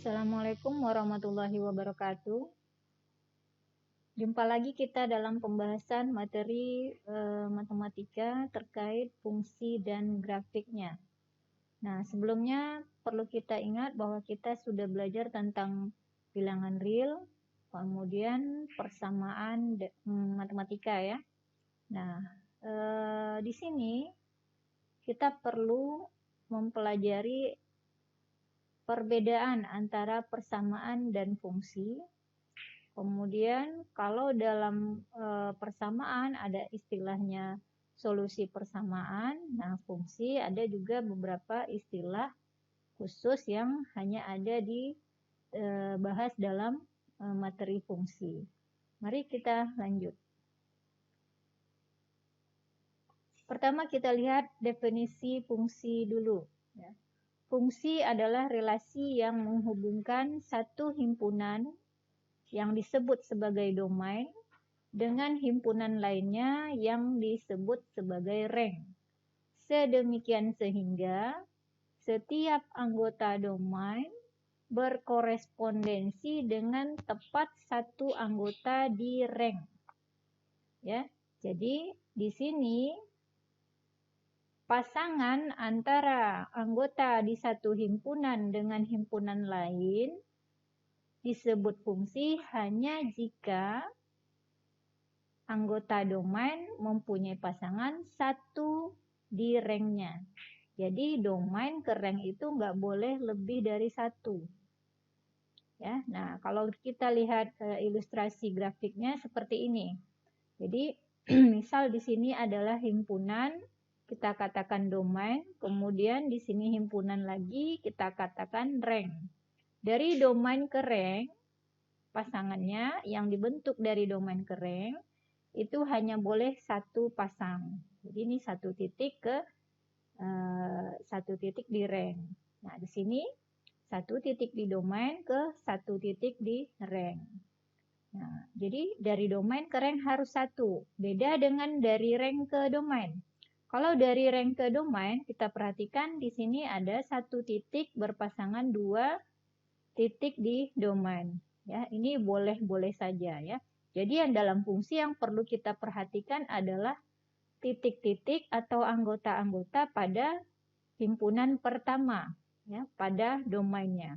Assalamualaikum warahmatullahi wabarakatuh. Jumpa lagi kita dalam pembahasan materi matematika terkait fungsi dan grafiknya. Nah, sebelumnya perlu kita ingat bahwa kita sudah belajar tentang bilangan real, kemudian persamaan matematika ya. Nah, di sini kita perlu mempelajari perbedaan antara persamaan dan fungsi. Kemudian kalau dalam persamaan ada istilahnya solusi persamaan. Nah, fungsi ada juga beberapa istilah khusus yang hanya ada dibahas dalam materi fungsi. Mari kita lanjut. Pertama kita lihat definisi fungsi dulu. Ya. Fungsi adalah relasi yang menghubungkan satu himpunan yang disebut sebagai domain dengan himpunan lainnya yang disebut sebagai rank. Sedemikian sehingga setiap anggota domain berkorespondensi dengan tepat satu anggota di rank. Ya, jadi di sini pasangan antara anggota di satu himpunan dengan himpunan lain disebut fungsi hanya jika anggota domain mempunyai pasangan satu di ranknya. Jadi domain ke rank itu nggak boleh lebih dari satu. Ya, nah kalau kita lihat ilustrasi grafiknya seperti ini. Jadi misal di sini adalah himpunan. Kita katakan domain, kemudian di sini himpunan lagi, kita katakan rank. Dari domain ke rank, pasangannya yang dibentuk dari domain ke rank, itu hanya boleh satu pasang. Jadi ini satu titik ke satu titik di rank. Nah, di sini satu titik di domain ke satu titik di rank. Nah, jadi dari domain ke rank harus satu. Beda dengan dari rank ke domain. Kalau dari rank ke domain, kita perhatikan di sini ada satu titik berpasangan dua titik di domain. Ya, ini boleh-boleh saja ya. Jadi yang dalam fungsi yang perlu kita perhatikan adalah titik-titik atau anggota-anggota pada himpunan pertama, ya, pada domainnya.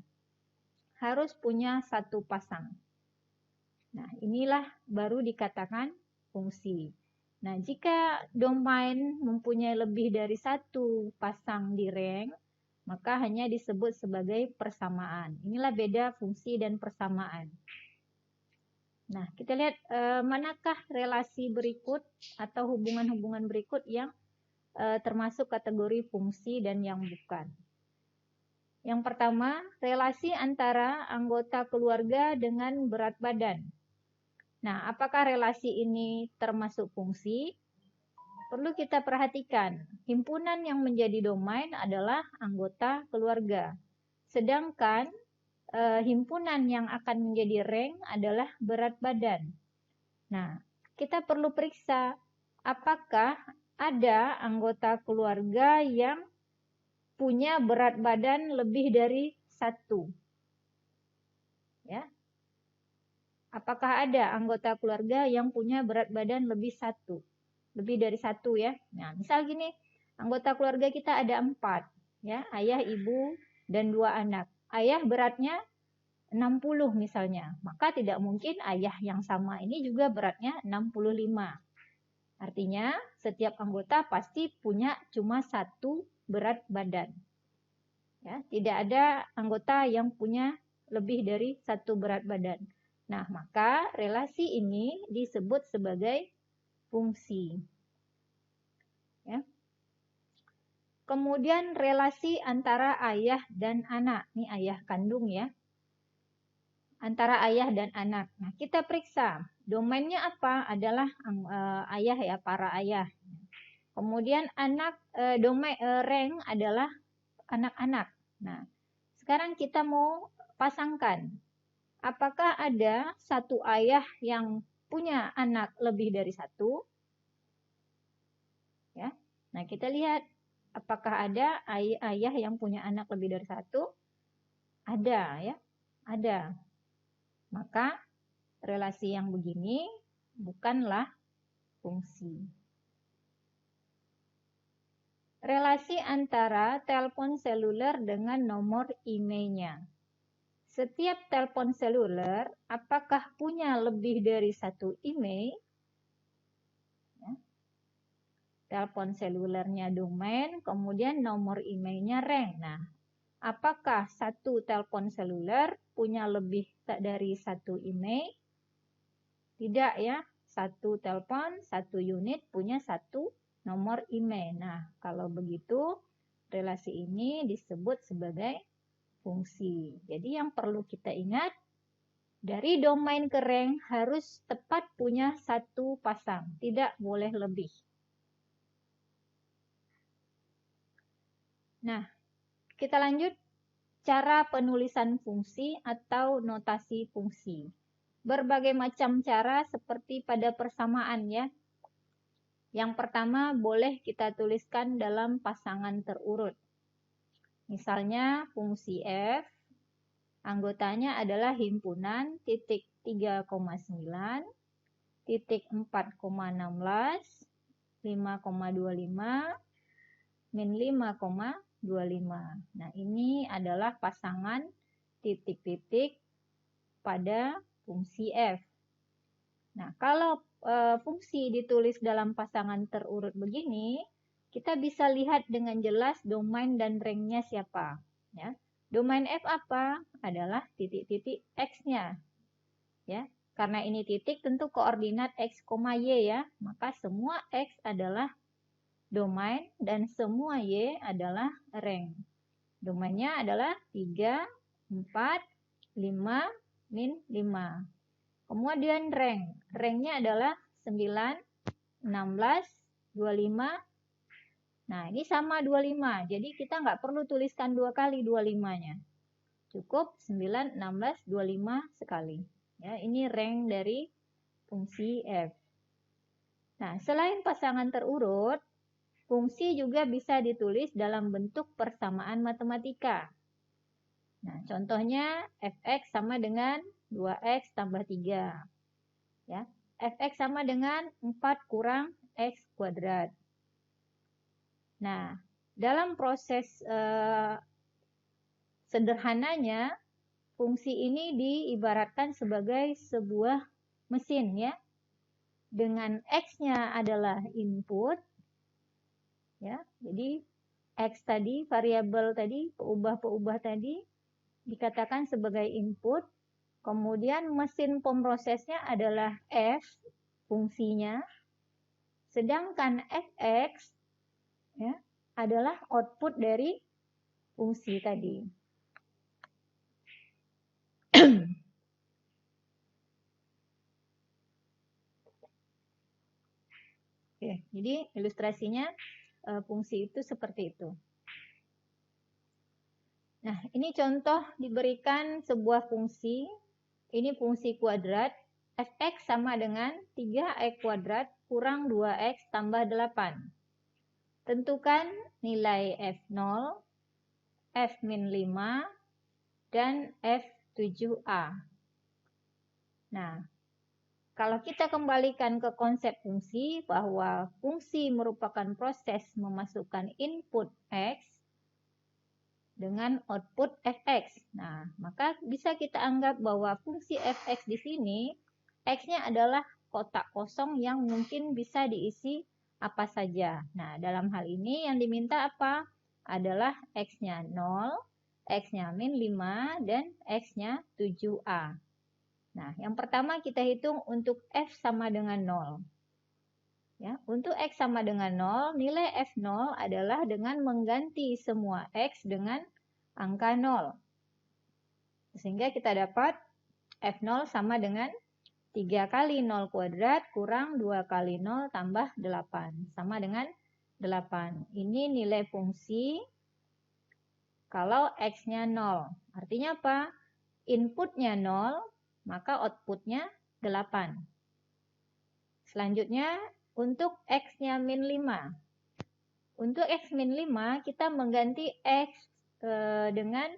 Harus punya satu pasang. Nah, inilah baru dikatakan fungsi. Nah, jika domain mempunyai lebih dari satu pasang di rank, maka hanya disebut sebagai persamaan. Inilah beda fungsi dan persamaan. Nah, kita lihat manakah relasi berikut atau hubungan-hubungan berikut yang termasuk kategori fungsi dan yang bukan. Yang pertama, relasi antara anggota keluarga dengan berat badan. Nah, apakah relasi ini termasuk fungsi? Perlu kita perhatikan, himpunan yang menjadi domain adalah anggota keluarga. Sedangkan himpunan yang akan menjadi rank adalah berat badan. Nah, kita perlu periksa apakah ada anggota keluarga yang punya berat badan lebih dari satu. Ya. Apakah ada anggota keluarga yang punya berat badan lebih dari satu ya? Nah, misal gini, anggota keluarga kita ada 4, ya, ayah, ibu, dan 2 anak. Ayah beratnya 60 misalnya, maka tidak mungkin ayah yang sama ini juga beratnya 65. Artinya setiap anggota pasti punya cuma satu berat badan. Ya, tidak ada anggota yang punya lebih dari satu berat badan. Nah, maka relasi ini disebut sebagai fungsi. Ya. Kemudian relasi antara ayah dan anak. Ini ayah kandung ya. Antara ayah dan anak. Nah, kita periksa. Domainnya apa? Adalah ayah ya, para ayah. Kemudian anak domain rank adalah anak-anak. Nah, sekarang kita mau pasangkan. Apakah ada satu ayah yang punya anak lebih dari satu? Ya. Nah, kita lihat apakah ada ayah yang punya anak lebih dari satu? Ada ya. ada. Maka relasi yang begini bukanlah fungsi. Relasi antara telepon seluler dengan nomor IMEI-nya. Setiap telepon seluler apakah punya lebih dari satu IMEI? Ya. Telepon selulernya domain, kemudian nomor IMEI-nya reng. Nah, apakah satu telepon seluler punya lebih dari satu IMEI? Tidak ya, satu telepon, satu unit punya satu nomor IMEI. Nah, kalau begitu relasi ini disebut sebagai fungsi. Jadi yang perlu kita ingat, dari domain ke reng harus tepat punya satu pasang, tidak boleh lebih. Nah, kita lanjut cara penulisan fungsi atau notasi fungsi. Berbagai macam cara seperti pada persamaan ya. Yang pertama boleh kita tuliskan dalam pasangan terurut. Misalnya fungsi f, anggotanya adalah himpunan titik 3,9, titik 4,16, 5,25, min 5,25. Nah, ini adalah pasangan titik-titik pada fungsi f. Nah, kalau fungsi ditulis dalam pasangan terurut begini, kita bisa lihat dengan jelas domain dan rangnya siapa. Ya. Domain f apa? Adalah titik-titik x-nya. Ya. Karena ini titik, tentu koordinat x, y ya. Maka semua x adalah domain dan semua y adalah rang. Domainnya adalah 3, 4, 5, min 5. Kemudian rang. Rangnya adalah 9, 16, 25. Nah, ini sama 25. Jadi kita nggak perlu tuliskan 2 kali 25-nya. Cukup 9, 16, 25 sekali. Ya, ini rang dari fungsi f. Nah, selain pasangan terurut, fungsi juga bisa ditulis dalam bentuk persamaan matematika. Nah, contohnya fx sama dengan 2x tambah 3. Ya, fx sama dengan 4 kurang x kuadrat. Nah, dalam proses sederhananya, fungsi ini diibaratkan sebagai sebuah mesin ya. Dengan x-nya adalah input, ya, jadi x tadi, variabel tadi, peubah-peubah tadi dikatakan sebagai input. Kemudian mesin pemrosesnya adalah f, fungsinya. Sedangkan fx ya, adalah output dari fungsi tadi. Oke, jadi ilustrasinya fungsi itu seperti itu. Nah, ini contoh diberikan sebuah fungsi. Ini fungsi kuadrat. Fx sama dengan 3x kuadrat kurang 2x tambah 8. Tentukan nilai f0, f-5, dan f7a. Nah, kalau kita kembalikan ke konsep fungsi, bahwa fungsi merupakan proses memasukkan input x dengan output fx. Nah, maka bisa kita anggap bahwa fungsi fx di sini, x-nya adalah kotak kosong yang mungkin bisa diisi apa saja. Nah, dalam hal ini yang diminta apa? Adalah x-nya 0, x-nya min 5, dan x-nya 7a. Nah, yang pertama kita hitung untuk f sama dengan 0. Ya, untuk x sama dengan 0, nilai f0 adalah dengan mengganti semua x dengan angka 0. Sehingga kita dapat f0 sama dengan 3 kali 0 kuadrat kurang 2 kali 0 tambah 8. Sama dengan 8. Ini nilai fungsi kalau x-nya 0. Artinya apa? Inputnya 0, maka outputnya 8. Selanjutnya, untuk x-nya min 5. Untuk x min 5, kita mengganti x dengan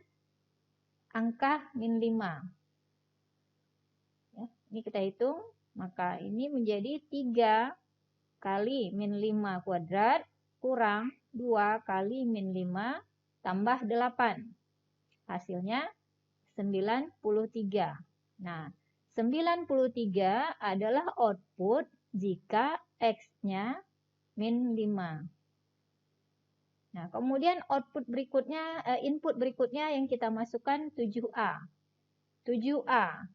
angka min 5. Ya, ini kita hitung, maka ini menjadi 3 kali min 5 kuadrat kurang 2 kali min 5 tambah 8. Hasilnya 93. Nah, 93 adalah output jika X-nya min 5. Nah, kemudian output berikutnya, input berikutnya yang kita masukkan 7A. 7A.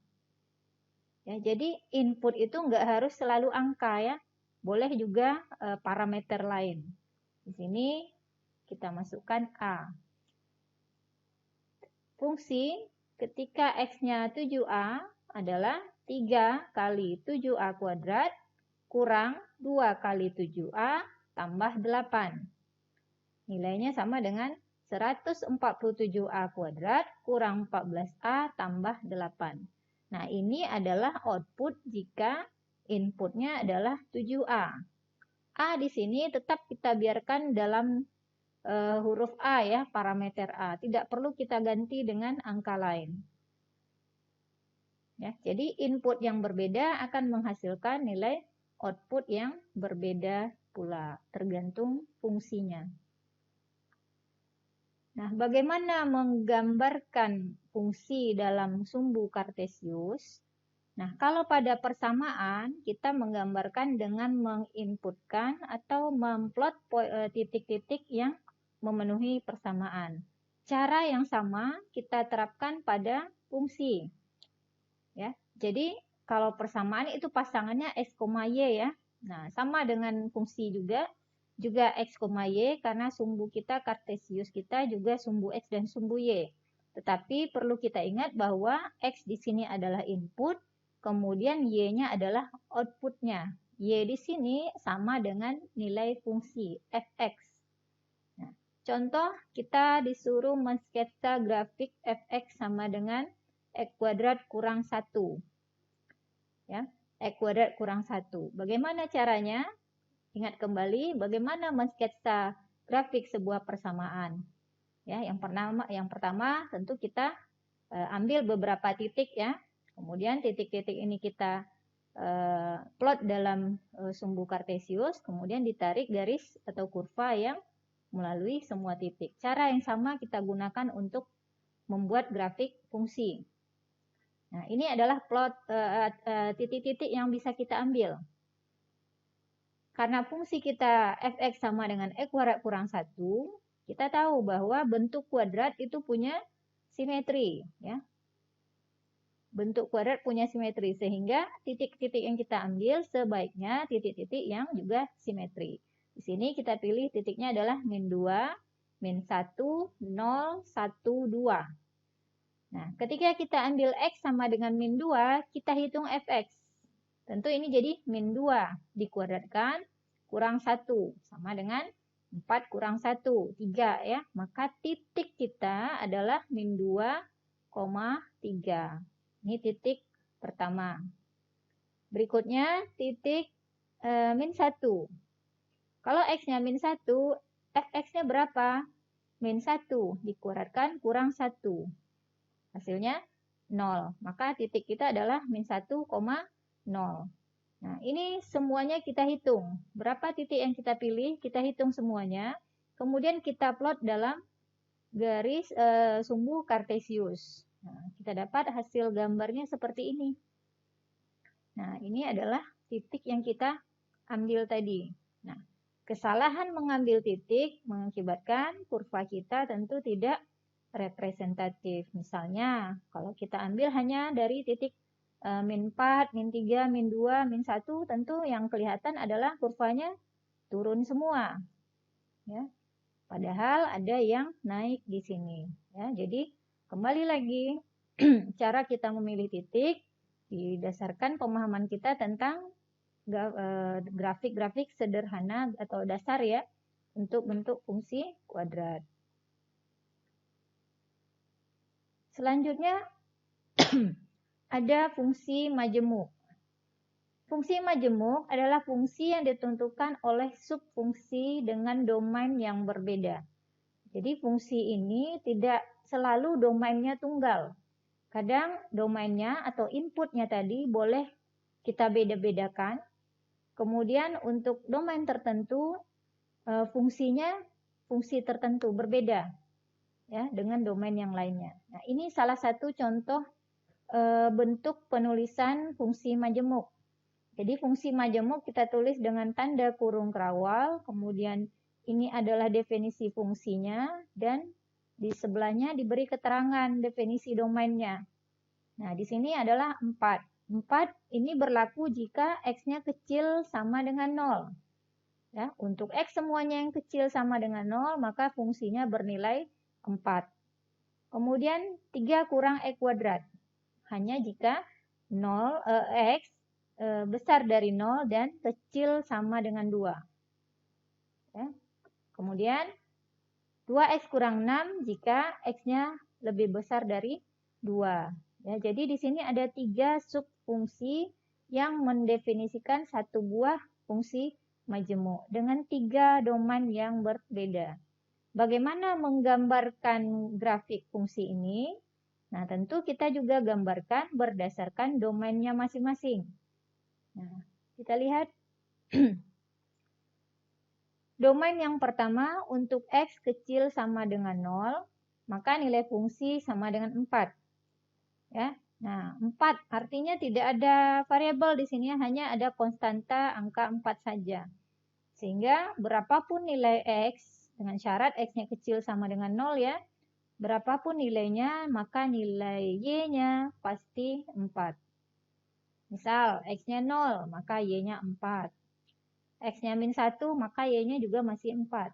Ya, jadi input itu nggak harus selalu angka ya. Boleh juga parameter lain. Di sini kita masukkan A. Fungsi ketika X-nya 7A adalah 3 kali 7A kuadrat kurang 2 kali 7A tambah 8. Nilainya sama dengan 147A kuadrat kurang 14A tambah 8. Nah, ini adalah output jika inputnya adalah 7A. A di sini tetap kita biarkan dalam huruf A ya, parameter A. Tidak perlu kita ganti dengan angka lain. Ya, jadi input yang berbeda akan menghasilkan nilai output yang berbeda pula, tergantung fungsinya. Nah, bagaimana menggambarkan fungsi dalam sumbu kartesius? Nah, kalau pada persamaan, kita menggambarkan dengan menginputkan atau memplot titik-titik yang memenuhi persamaan. Cara yang sama kita terapkan pada fungsi. Ya, jadi kalau persamaan itu pasangannya X, Y ya. Nah, sama dengan fungsi juga X, Y karena sumbu kita kartesius kita juga sumbu X dan sumbu Y. Tetapi perlu kita ingat bahwa X di sini adalah input, kemudian Y-nya adalah outputnya. Y di sini sama dengan nilai fungsi fx. Nah, contoh kita disuruh mensketsa grafik fx sama dengan X kuadrat kurang 1. Ya, X kuadrat kurang 1. Bagaimana caranya? Ingat kembali bagaimana mensketsa grafik sebuah persamaan. Ya, yang pertama tentu kita ambil beberapa titik ya. Kemudian titik-titik ini kita plot dalam sumbu kartesius, kemudian ditarik garis atau kurva yang melalui semua titik. Cara yang sama kita gunakan untuk membuat grafik fungsi. Nah, ini adalah plot titik-titik yang bisa kita ambil. Karena fungsi kita fx sama dengan X kuadrat kurang 1, kita tahu bahwa bentuk kuadrat itu punya simetri. Ya. Bentuk kuadrat punya simetri, sehingga titik-titik yang kita ambil sebaiknya titik-titik yang juga simetri. Di sini kita pilih titiknya adalah min 2, min 1, 0, 1, 2. Nah, ketika kita ambil X sama dengan min 2, kita hitung fx. Tentu ini jadi min 2 dikuadratkan kurang 1 sama dengan 4 kurang 1, 3 ya. Maka titik kita adalah min 2, 3. Ini titik pertama. Berikutnya titik min 1. Kalau X-nya min 1, fx-nya berapa? Min 1 dikuadratkan kurang 1. Hasilnya 0. Maka titik kita adalah min 1, 0. Nah, ini semuanya kita hitung. Berapa titik yang kita pilih, kita hitung semuanya. Kemudian kita plot dalam garis sumbu kartesius. Nah, kita dapat hasil gambarnya seperti ini. Nah, ini adalah titik yang kita ambil tadi. Nah, kesalahan mengambil titik mengakibatkan kurva kita tentu tidak representatif. Misalnya, kalau kita ambil hanya dari titik min 4, min 3, min 2, min 1, tentu yang kelihatan adalah kurvanya turun semua. Ya. Padahal ada yang naik di sini. Ya. Jadi, kembali lagi, cara kita memilih titik didasarkan pemahaman kita tentang grafik-grafik sederhana atau dasar ya, untuk bentuk fungsi kuadrat. Selanjutnya, ada fungsi majemuk. Fungsi majemuk adalah fungsi yang ditentukan oleh subfungsi dengan domain yang berbeda. Jadi fungsi ini tidak selalu domainnya tunggal. Kadang domainnya atau inputnya tadi boleh kita beda-bedakan. Kemudian untuk domain tertentu fungsinya fungsi tertentu berbeda ya dengan domain yang lainnya. Nah, ini salah satu contoh bentuk penulisan fungsi majemuk. Jadi fungsi majemuk kita tulis dengan tanda kurung kerawal, kemudian ini adalah definisi fungsinya dan di sebelahnya diberi keterangan definisi domainnya. Nah, di sini adalah 4. 4 ini berlaku jika X-nya kecil sama dengan 0. Ya, untuk X semuanya yang kecil sama dengan 0, maka fungsinya bernilai 4. Kemudian 3 kurang X kuadrat. Hanya jika X besar dari 0 dan kecil sama dengan 2. Ya. Kemudian 2X kurang 6 jika X-nya lebih besar dari 2. Ya, jadi di sini ada 3 subfungsi yang mendefinisikan satu buah fungsi majemuk dengan 3 domain yang berbeda. Bagaimana menggambarkan grafik fungsi ini? Nah, tentu kita juga gambarkan berdasarkan domainnya masing-masing. Nah, kita lihat domain yang pertama untuk X kecil sama dengan 0, maka nilai fungsi sama dengan 4. Ya. Nah, 4 artinya tidak ada variabel di sini, hanya ada konstanta angka 4 saja. Sehingga berapapun nilai X, dengan syarat X-nya kecil sama dengan 0 ya, berapapun nilainya, maka nilai Y-nya pasti 4. Misal, X-nya 0, maka Y-nya 4. X-nya min 1, maka Y-nya juga masih 4.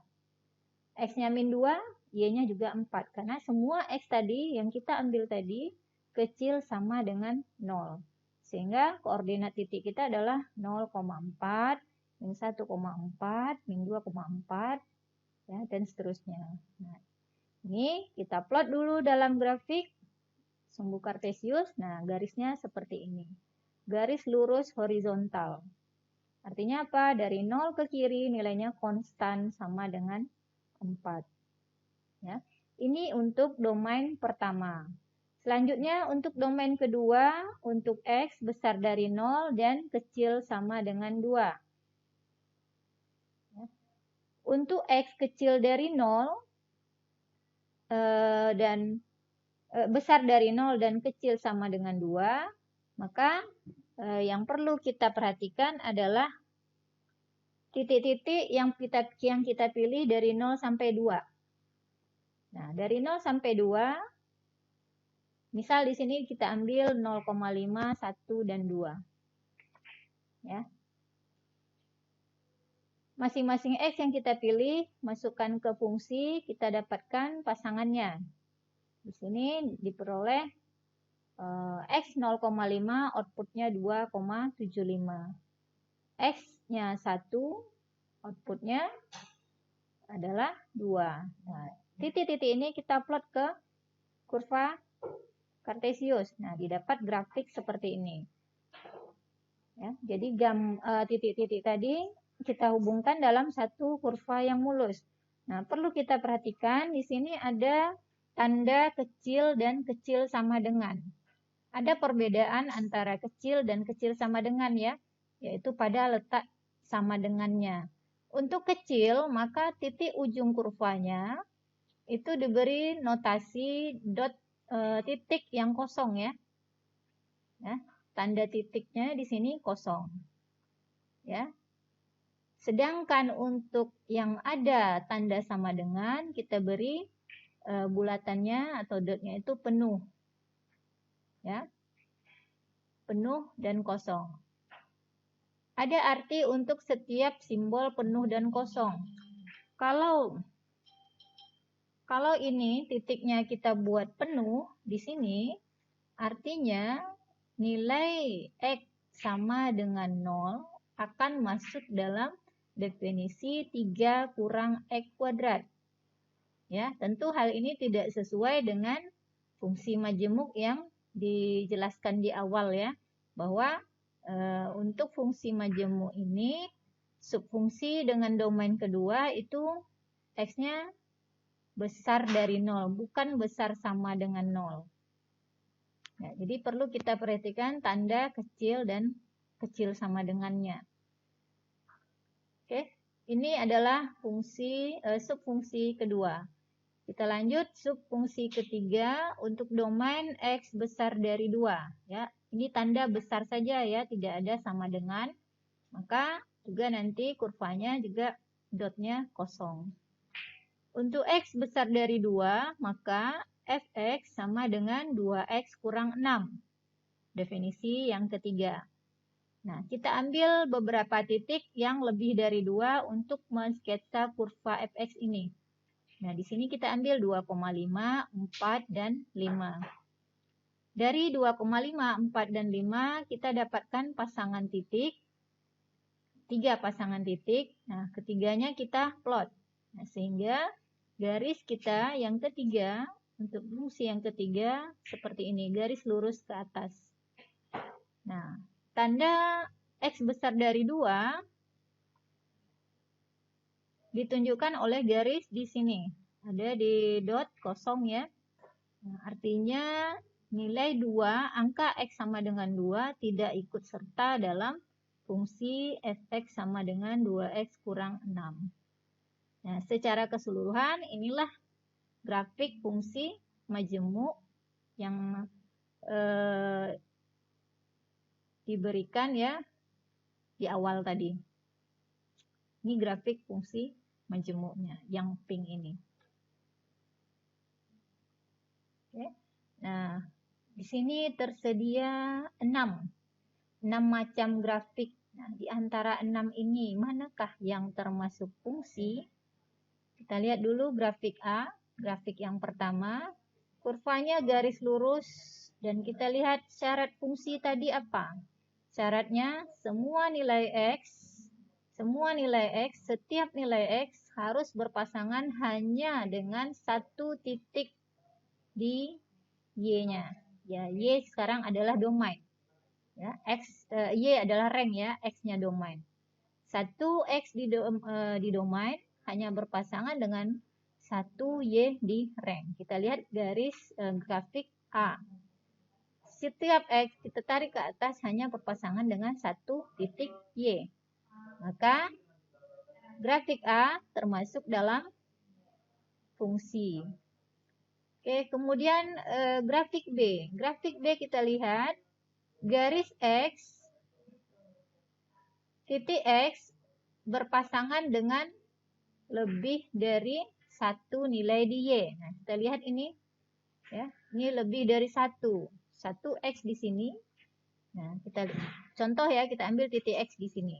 X-nya min 2, Y-nya juga 4. Karena semua X tadi yang kita ambil tadi, kecil sama dengan 0. Sehingga koordinat titik kita adalah 0,4, min 1,4, min 2,4, ya, dan seterusnya. Nah, ini kita plot dulu dalam grafik sumbu kartesius. Nah, garisnya seperti ini. Garis lurus horizontal. Artinya apa? Dari 0 ke kiri nilainya konstan sama dengan 4. Ya. Ini untuk domain pertama. Selanjutnya untuk domain kedua, untuk X besar dari 0 dan kecil sama dengan 2. Untuk X kecil dari 0 dan besar dari 0 dan kecil sama dengan 2, maka yang perlu kita perhatikan adalah titik-titik yang kita pilih dari 0 sampai 2. Nah, dari 0 sampai 2, misal di sini kita ambil 0,5, 1, dan 2. Ya. Masing-masing X yang kita pilih, masukkan ke fungsi, kita dapatkan pasangannya. Di sini diperoleh X 0,5, outputnya 2,75. X-nya 1, outputnya adalah 2. Nah, titik-titik ini kita plot ke kurva kartesius. Nah, didapat grafik seperti ini. Ya, jadi titik-titik tadi kita hubungkan dalam satu kurva yang mulus. Nah, perlu kita perhatikan di sini ada tanda kecil dan kecil sama dengan. Ada perbedaan antara kecil dan kecil sama dengan ya, yaitu pada letak sama dengannya. Untuk kecil, maka titik ujung kurvanya itu diberi notasi dot titik yang kosong ya. Ya, tanda titiknya di sini kosong. Ya. Sedangkan untuk yang ada tanda sama dengan, kita beri bulatannya atau dotnya itu penuh. Ya. Penuh dan kosong. Ada arti untuk setiap simbol penuh dan kosong. Kalau ini titiknya kita buat penuh di sini, artinya nilai X sama dengan 0 akan masuk dalam definisi 3 kurang X kuadrat. Ya, tentu hal ini tidak sesuai dengan fungsi majemuk yang dijelaskan di awal ya, bahwa untuk fungsi majemuk ini subfungsi dengan domain kedua itu X-nya besar dari 0, bukan besar sama dengan 0. Ya, jadi perlu kita perhatikan tanda kecil dan kecil sama dengannya. Oke, ini adalah subfungsi kedua. Kita lanjut subfungsi ketiga untuk domain X besar dari 2. Ya, ini tanda besar saja ya, tidak ada sama dengan. Maka juga nanti kurvanya juga dotnya kosong. Untuk X besar dari 2, maka fx sama dengan 2x kurang 6. Definisi yang ketiga. Nah, kita ambil beberapa titik yang lebih dari 2 untuk mensketsa kurva fx ini. Nah, di sini kita ambil 2,5, 4, dan 5. Dari 2,5, 4, dan 5, kita dapatkan pasangan titik. 3 pasangan titik. Nah, ketiganya kita plot. Nah, sehingga garis kita yang ketiga, untuk fungsi yang ketiga, seperti ini. Garis lurus ke atas. Nah, tanda X besar dari 2 ditunjukkan oleh garis di sini. Ada di dot kosong ya. Nah, artinya nilai 2, angka X sama dengan 2 tidak ikut serta dalam fungsi fx sama dengan 2x kurang 6. Nah, secara keseluruhan inilah grafik fungsi majemuk yang diberikan ya di awal tadi. Ini grafik fungsi majemuknya yang pink ini. Oke. Nah, di sini tersedia 6 macam grafik. Nah, di antara 6 ini manakah yang termasuk fungsi? Kita lihat dulu grafik A, grafik yang pertama. Kurvanya garis lurus dan kita lihat syarat fungsi tadi apa? Syaratnya semua nilai X, setiap nilai X harus berpasangan hanya dengan satu titik di Y-nya. Ya, Y sekarang adalah domain. Ya, Y adalah rank ya, X-nya domain. Satu X di domain hanya berpasangan dengan satu Y di rank. Kita lihat garis grafik A. Setiap X kita tarik ke atas hanya berpasangan dengan satu titik Y. Maka grafik A termasuk dalam fungsi. Oke, kemudian grafik B. Grafik B kita lihat garis X, titik X berpasangan dengan lebih dari satu nilai di Y. Nah, kita lihat ini. Ya, ini lebih dari satu X di sini. Nah, kita contoh ya, kita ambil titik X di sini.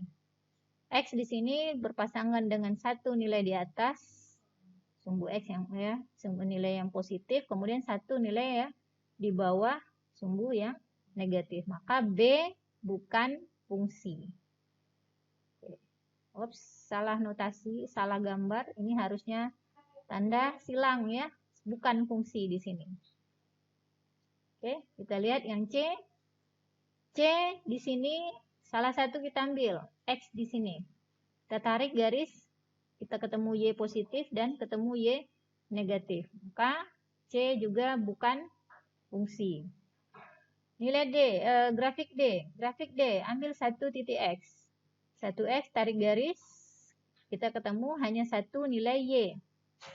X di sini berpasangan dengan satu nilai di atas, sumbu X yang ya, sumbu nilai yang positif, kemudian satu nilai ya di bawah sumbu yang negatif. Maka B bukan fungsi. Ops, salah notasi, salah gambar. Ini harusnya tanda silang ya, bukan fungsi di sini. Oke, kita lihat yang C. C di sini salah satu kita ambil, X di sini. Kita tarik garis, kita ketemu Y positif dan ketemu Y negatif. Maka C juga bukan fungsi. Nilai D, grafik D. Grafik D, ambil satu titik X. Satu X, tarik garis, kita ketemu hanya satu nilai Y.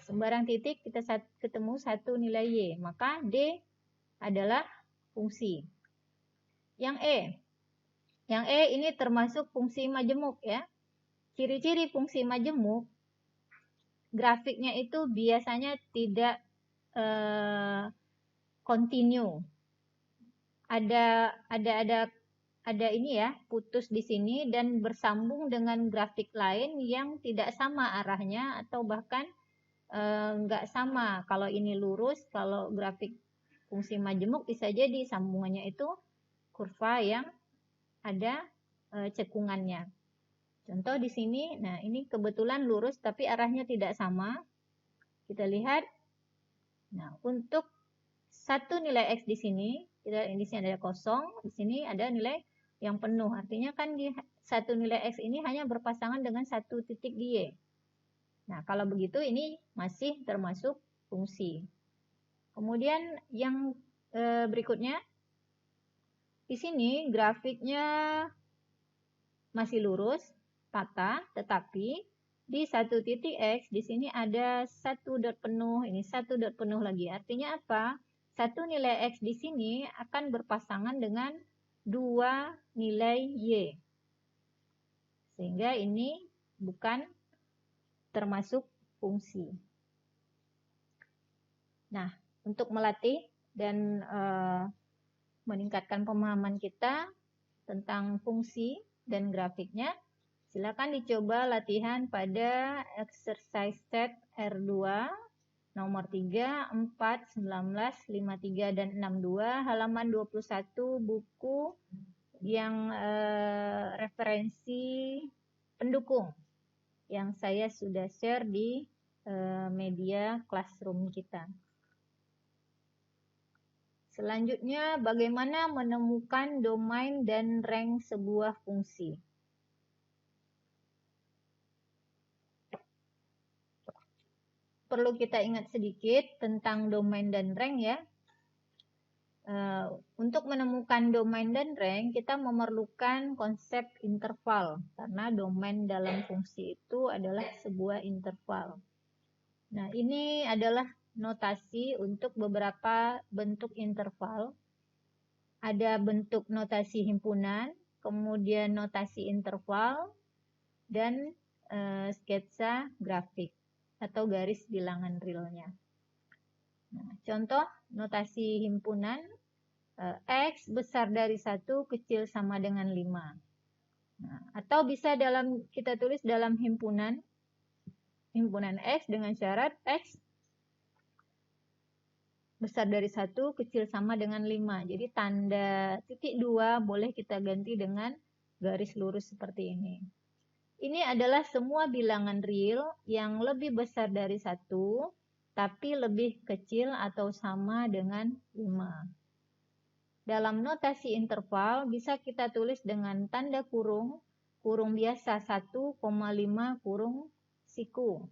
Sembarang titik kita ketemu satu nilai Y. Maka D adalah fungsi. Yang E ini termasuk fungsi majemuk ya. Ciri-ciri fungsi majemuk, grafiknya itu biasanya tidak continue. Ada ini ya, putus di sini dan bersambung dengan grafik lain yang tidak sama arahnya atau bahkan nggak sama. Kalau ini lurus, kalau grafik fungsi majemuk bisa jadi sambungannya itu kurva yang ada cekungannya. Contoh di sini, nah ini kebetulan lurus tapi arahnya tidak sama. Kita lihat. Nah, untuk satu nilai X di sini ada kosong, di sini ada nilai yang penuh. Artinya kan di satu nilai X ini hanya berpasangan dengan satu titik di Y. Nah, kalau begitu ini masih termasuk fungsi. Kemudian yang berikutnya, di sini grafiknya masih lurus, rata, tetapi di satu titik X, di sini ada satu dot penuh, ini satu dot penuh lagi. Artinya apa? Satu nilai X di sini akan berpasangan dengan dua nilai Y. Sehingga ini bukan termasuk fungsi. Nah, untuk melatih dan meningkatkan pemahaman kita tentang fungsi dan grafiknya, silakan dicoba latihan pada exercise set R2 nomor 3, 4, 19, 53, dan 62 halaman 21 buku yang referensi pendukung yang saya sudah share di media classroom kita. Selanjutnya, bagaimana menemukan domain dan rank sebuah fungsi. Perlu kita ingat sedikit tentang domain dan rank ya. Untuk menemukan domain dan rank, kita memerlukan konsep interval. Karena domain dalam fungsi itu adalah sebuah interval. Nah, ini adalah notasi untuk beberapa bentuk interval. Ada bentuk notasi himpunan, kemudian notasi interval, dan sketsa grafik atau garis bilangan realnya. Nah, contoh notasi himpunan, X besar dari 1 kecil sama dengan 5. Nah, atau bisa kita tulis dalam himpunan X dengan syarat X besar dari 1 kecil sama dengan 5. Jadi tanda titik 2 boleh kita ganti dengan garis lurus seperti ini. Ini adalah semua bilangan real yang lebih besar dari 1, tapi lebih kecil atau sama dengan 5. Dalam notasi interval bisa kita tulis dengan tanda kurung biasa 1,5 kurung siku.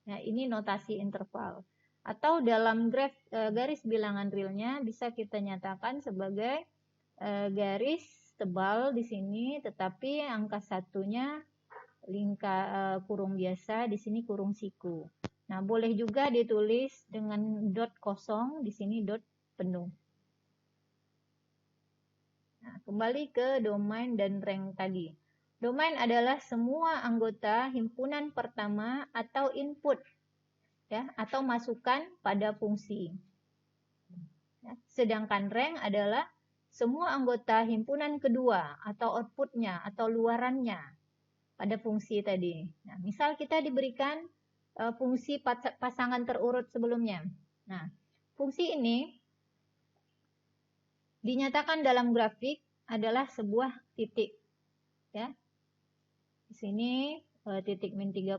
Nah, ini notasi interval. Atau dalam garis bilangan realnya bisa kita nyatakan sebagai garis tebal di sini, tetapi angka satunya kurung biasa, di sini kurung siku. Nah, boleh juga ditulis dengan dot kosong, di sini dot penuh. Nah, kembali ke domain dan rank tadi. Domain adalah semua anggota himpunan pertama atau input, ya, atau masukan pada fungsi. Ya, sedangkan rank adalah semua anggota himpunan kedua atau outputnya atau luarannya pada fungsi tadi. Nah, misal kita diberikan fungsi pasangan terurut sebelumnya. Nah, fungsi ini dinyatakan dalam grafik adalah sebuah titik. Ya. Di sini titik min 3,1,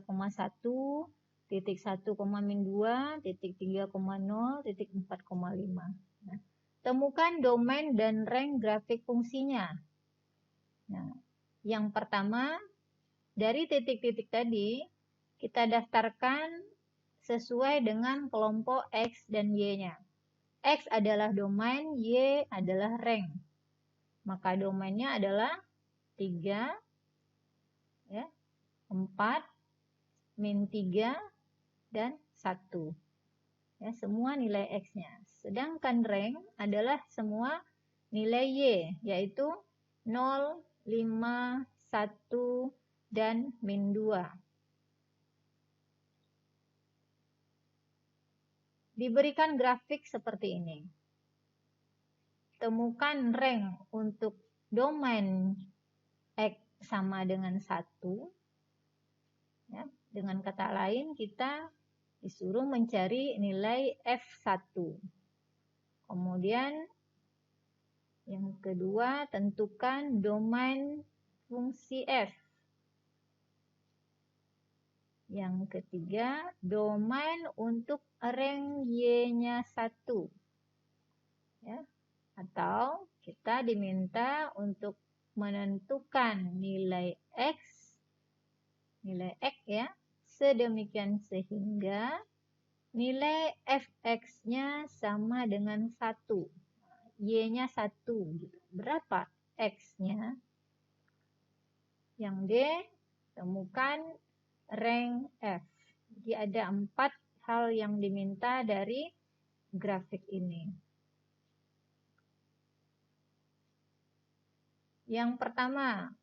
titik 1, min 2, titik 3,0, titik 4,5. Nah, temukan domain dan rank grafik fungsinya. Nah, yang pertama, dari titik-titik tadi, kita daftarkan sesuai dengan kelompok X dan Y-nya. X adalah domain, Y adalah rank. Maka domainnya adalah 3, ya, 4, min 3, dan 1. Ya, semua nilai X-nya. Sedangkan rank adalah semua nilai Y, yaitu 0, 5, 1, dan min 2. Diberikan grafik seperti ini. Temukan rank untuk domain X sama dengan 1. Ya, dengan kata lain, kita disuruh mencari nilai F1. Kemudian yang kedua, tentukan domain fungsi F. Yang ketiga, domain untuk rank Y-nya 1. Ya. Atau kita diminta untuk menentukan nilai X ya, sedemikian sehingga nilai fx-nya sama dengan 1. Y-nya 1. Gitu. Berapa x-nya? Yang D, temukan rank F. Jadi ada 4 hal yang diminta dari grafik ini. Yang pertama,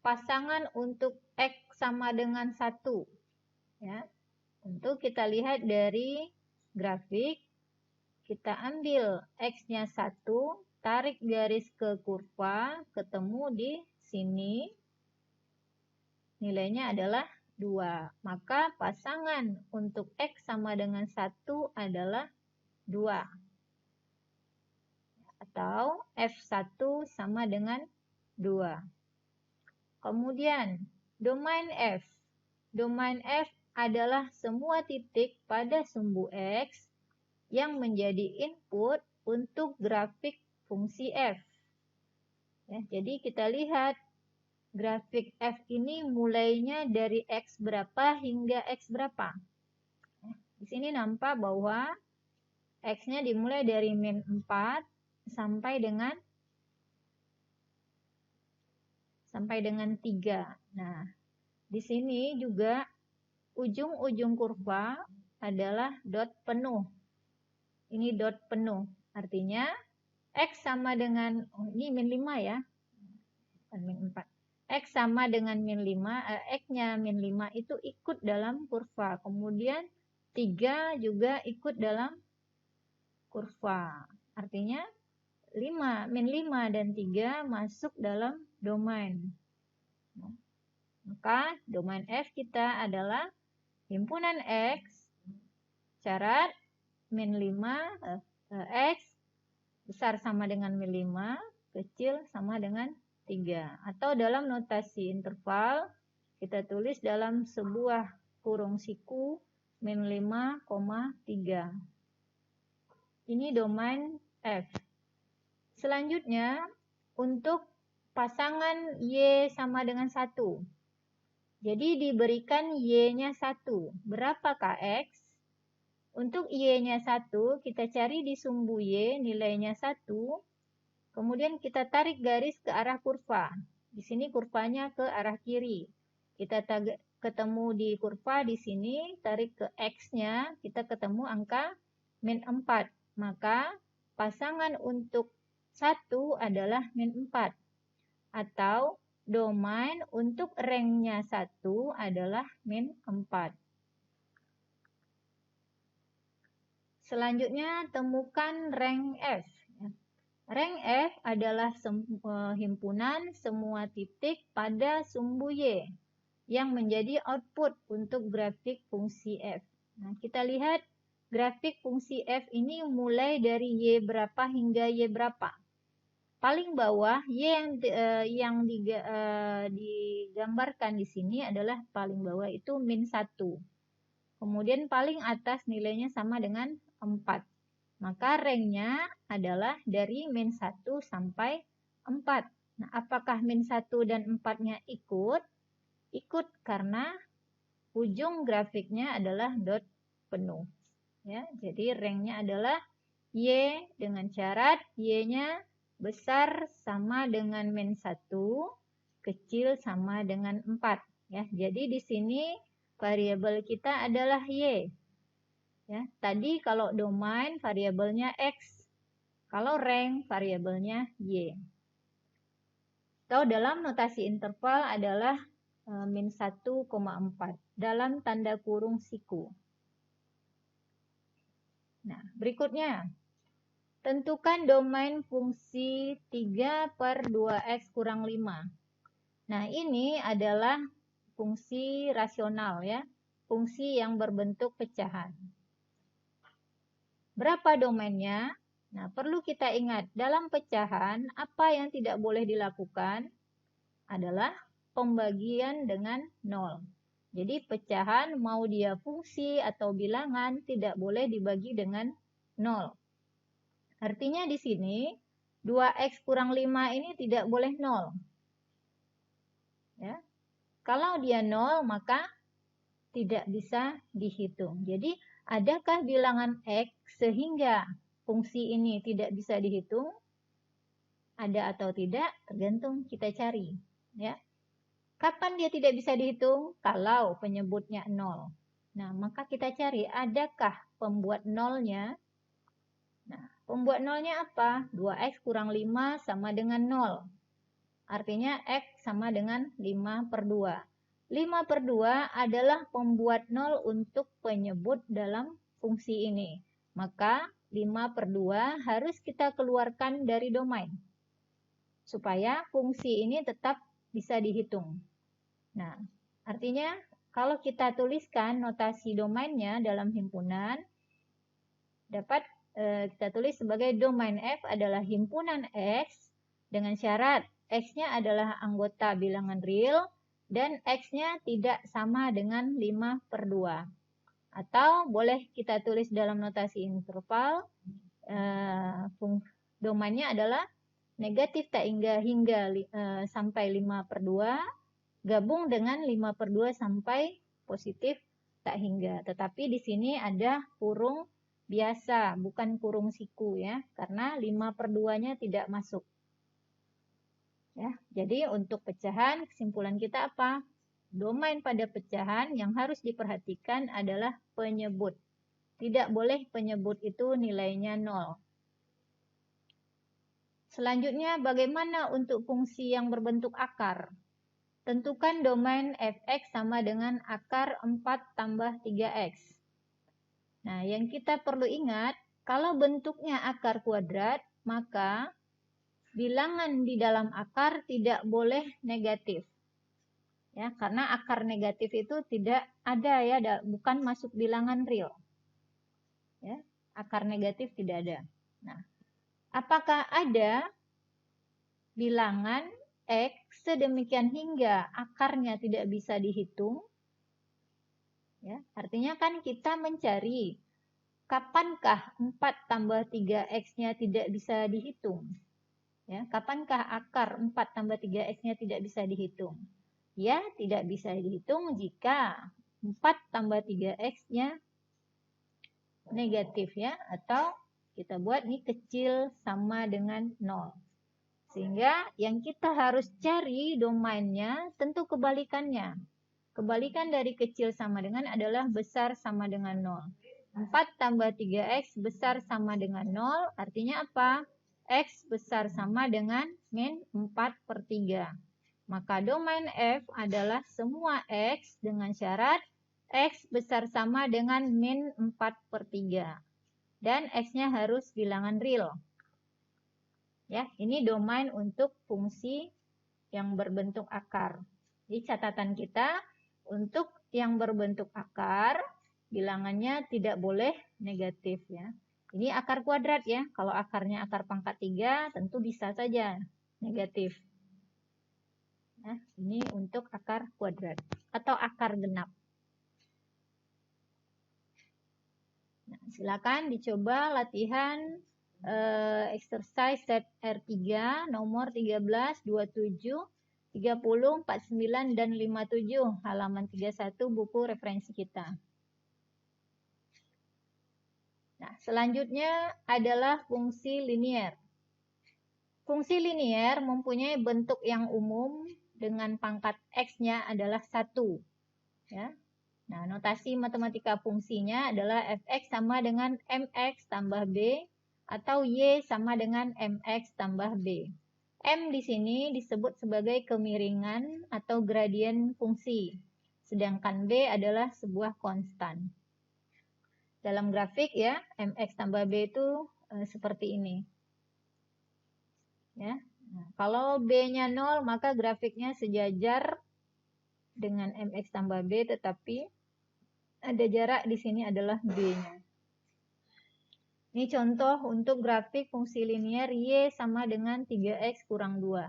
pasangan untuk X sama dengan 1. Ya. Untuk kita lihat dari grafik, kita ambil X-nya 1, tarik garis ke kurva, ketemu di sini, nilainya adalah 2. Maka pasangan untuk X sama dengan 1 adalah 2. Atau F1 sama dengan 2. Kemudian, domain F. Domain F adalah semua titik pada sumbu X yang menjadi input untuk grafik fungsi F. Ya, jadi kita lihat grafik F ini mulainya dari X berapa hingga X berapa. Di sini nampak bahwa X-nya dimulai dari min 4 sampai dengan 3. Nah, di sini juga ujung-ujung kurva adalah dot penuh. Ini dot penuh. Artinya X sama dengan, ini min 5 ya. Bukan min 4. X sama dengan min 5, X-nya min 5 itu ikut dalam kurva. Kemudian 3 juga ikut dalam kurva. Artinya 5, min 5 dan 3 masuk dalam domain. Maka domain F kita adalah himpunan X, syarat min 5, X besar sama dengan min 5, kecil sama dengan 3. Atau dalam notasi interval, kita tulis dalam sebuah kurung siku min 5,3. Ini domain F. Selanjutnya, untuk pasangan Y sama dengan 1. Jadi diberikan Y-nya 1. Berapakah X? Untuk Y-nya 1, kita cari di sumbu Y, nilainya 1. Kemudian kita tarik garis ke arah kurva. Di sini kurvanya ke arah kiri. Kita ketemu di kurva di sini, tarik ke X-nya, kita ketemu angka min 4. Maka pasangan untuk 1 adalah min 4. Atau domain untuk rank-nya 1 adalah min 4. Selanjutnya, temukan rank F. Rank F adalah himpunan semua titik pada sumbu Y yang menjadi output untuk grafik fungsi F. Nah, kita lihat grafik fungsi F ini mulai dari Y berapa hingga Y berapa. Paling bawah, Y yang digambarkan di sini adalah paling bawah itu min 1. Kemudian paling atas nilainya sama dengan 4. Maka rank-nya adalah dari min 1 sampai 4. Nah, apakah min 1 dan 4-nya ikut? Ikut karena ujung grafiknya adalah dot penuh. Ya, jadi rank-nya adalah Y dengan syarat Y-nya besar sama dengan min 1, kecil sama dengan 4. Ya, jadi di sini variabel kita adalah Y. Ya, tadi kalau domain variabelnya X. Kalau rank variabelnya Y. Atau dalam notasi interval adalah min 1,4 dalam tanda kurung siku. Nah, berikutnya. Tentukan domain fungsi 3 per 2x kurang 5. Nah, ini adalah fungsi rasional ya. Fungsi yang berbentuk pecahan. Berapa domainnya? Nah, perlu kita ingat, dalam pecahan, apa yang tidak boleh dilakukan adalah pembagian dengan 0. Jadi, pecahan mau dia fungsi atau bilangan tidak boleh dibagi dengan 0. Artinya di sini 2x kurang 5 ini tidak boleh 0. Ya. Kalau dia 0 maka tidak bisa dihitung. Jadi adakah bilangan X sehingga fungsi ini tidak bisa dihitung? Ada atau tidak, tergantung kita cari. Ya. Kapan dia tidak bisa dihitung? Kalau penyebutnya 0. Nah, maka kita cari, adakah pembuat nolnya? Nah, pembuat nolnya apa? 2X kurang 5 sama dengan 0. Artinya X sama dengan 5 per 2. 5 per 2 adalah pembuat 0 untuk penyebut dalam fungsi ini. Maka 5 per 2 harus kita keluarkan dari domain. Supaya fungsi ini tetap bisa dihitung. Nah, artinya kalau kita tuliskan notasi domainnya dalam himpunan, dapat kita tulis sebagai domain F adalah himpunan X dengan syarat X-nya adalah anggota bilangan real dan X-nya tidak sama dengan 5 per 2. Atau boleh kita tulis dalam notasi interval, domainnya adalah negatif tak hingga sampai 5 per 2, gabung dengan 5 per 2 sampai positif tak hingga. Tetapi di sini ada kurung biasa, bukan kurung siku ya, karena 5 per 2-nya tidak masuk. Ya, jadi untuk pecahan, kesimpulan kita apa? Domain pada pecahan yang harus diperhatikan adalah penyebut. Tidak boleh penyebut itu nilainya 0. Selanjutnya, bagaimana untuk fungsi yang berbentuk akar? Tentukan domain fx sama dengan akar 4 tambah 3x. Nah, yang kita perlu ingat, kalau bentuknya akar kuadrat, maka bilangan di dalam akar tidak boleh negatif. Ya, karena akar negatif itu tidak ada ya, bukan masuk bilangan real. Ya, akar negatif tidak ada. Nah, apakah ada bilangan X sedemikian hingga akarnya tidak bisa dihitung? Ya, artinya kan kita mencari kapankah 4 tambah 3X-nya tidak bisa dihitung? Ya, kapankah akar 4 tambah 3X-nya tidak bisa dihitung? Ya, tidak bisa dihitung jika 4 tambah 3X-nya negatif ya, atau kita buat ini kecil sama dengan 0. Sehingga yang kita harus cari domainnya tentu kebalikannya. Kebalikan dari kecil sama dengan adalah besar sama dengan 0. 4 tambah 3X besar sama dengan 0, artinya apa? X besar sama dengan min 4 per 3. Maka domain F adalah semua X dengan syarat X besar sama dengan min 4 per 3. Dan X-nya harus bilangan real. Ya, ini domain untuk fungsi yang berbentuk akar. Jadi catatan kita, untuk yang berbentuk akar, bilangannya tidak boleh negatif ya. Ini akar kuadrat ya. Kalau akarnya akar pangkat 3, tentu bisa saja negatif. Nah, ini untuk akar kuadrat atau akar genap. Nah, silakan dicoba latihan exercise set R3 nomor 13, 27, 30, 49, dan 57 halaman 31 buku referensi kita. Nah, selanjutnya adalah fungsi linier. Fungsi linier mempunyai bentuk yang umum dengan pangkat X-nya adalah 1. Ya. Nah, notasi matematika fungsinya adalah fx sama dengan mx tambah b atau y sama dengan mx tambah b. M di sini disebut sebagai kemiringan atau gradien fungsi, sedangkan b adalah sebuah konstan. Dalam grafik ya, mx tambah b itu seperti ini. Ya. Nah, kalau b-nya 0, maka grafiknya sejajar dengan mx tambah b, tetapi ada jarak di sini adalah b-nya. Ini contoh untuk grafik fungsi linier y sama dengan 3x kurang 2.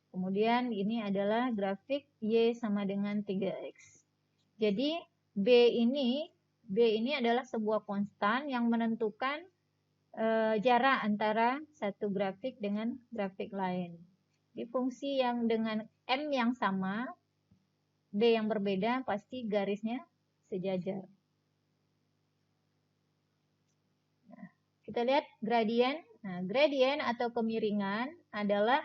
Kemudian ini adalah grafik y sama dengan 3x. Jadi b ini adalah sebuah konstan yang menentukan jarak antara satu grafik dengan grafik lain. Di fungsi yang dengan m yang sama, b yang berbeda, pasti garisnya sejajar. kita lihat gradien. Nah, gradien atau kemiringan adalah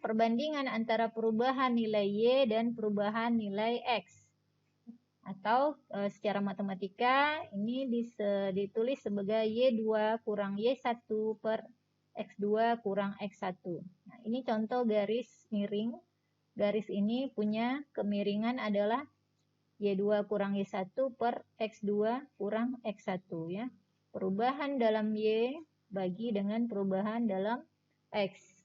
perbandingan antara perubahan nilai Y dan perubahan nilai X. Atau secara matematika ini ditulis sebagai Y2 kurang Y1 per X2 kurang X1. Nah, ini contoh garis miring. Garis ini punya kemiringan adalah Y2 kurang Y1 per X2 kurang X1 ya. Perubahan dalam Y bagi dengan perubahan dalam X.